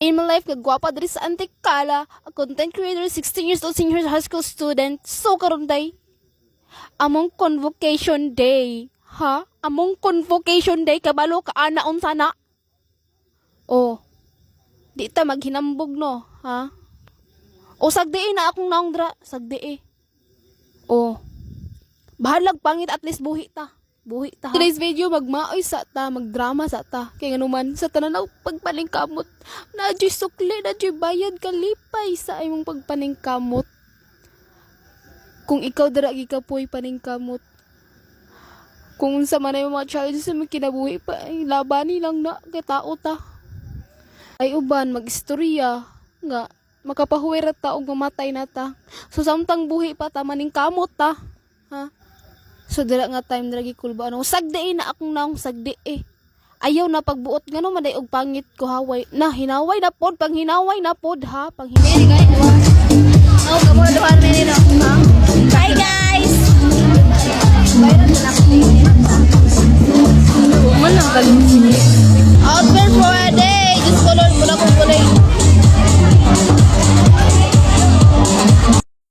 In my life, kagwapa diri sa Antikala, a content creator, 16 years old senior high school student. So karon day, among convocation day. Ha? Among convocation day, kabalo ka ana unsa na. Oh, di ta maghinambog no, ha? O sagdi na akong naong dra, sagdi. Oh, bahalag pangit at least buhi ta. Buhi ta ha. Today's video magmaoy sa ta, magdrama sa ta. Kaya nga naman sa tananaw pagpaningkamot, nadyo'y sukli, nadyo'y bayad kalipay sa imong pagpaningkamot. Kung ikaw dara gikapoy paningkamot. Kung unsa man ay mga challenges sa mga kinabuhi pa, ay labani lang na kay tao ta. Ay uban magistorya nga makapahuwira ta og mamatay na ta. So samtang buhi pa ta maningkamot ta. Ha? So dira nga time dragi kulba ano sagdi na akong naong sagdi ayaw na pagbuot ngano maday og pangit ko haway na hinaway na pod pang hinaway na pod ha pang hinaway guys oh kamo duhan mi no bye guys bayran na ako man ang galing outfit for a day just color mula ko kulay.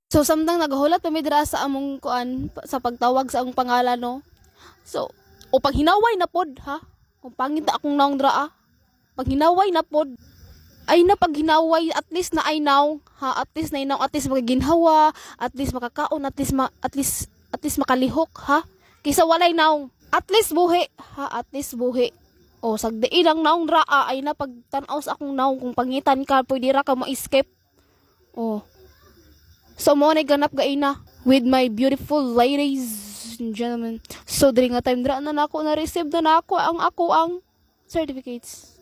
So, samtang naghulat kami dira sa among kuan sa pagtawag sa among pangalan, no? So, o pag hinaway na pod, ha? Kung pangit na akong naong dra, pag hinaway na pod, ay na pag hinaway, at least na ay naw, ha? At least na inaw, at least magaginhawa, at least makakaon, at least makalihok, ha? Kaysa walay naw, at least buhi, ha? At least buhi. O, sagdi lang naong dra, ay na pag tanaw sa akong naong, kung pangitan ka, pwede ra ka ma-escape. O, so mo na ganap gaina with my beautiful ladies and gentlemen. So diri nga time dra na nako na receive na nako ang certificates.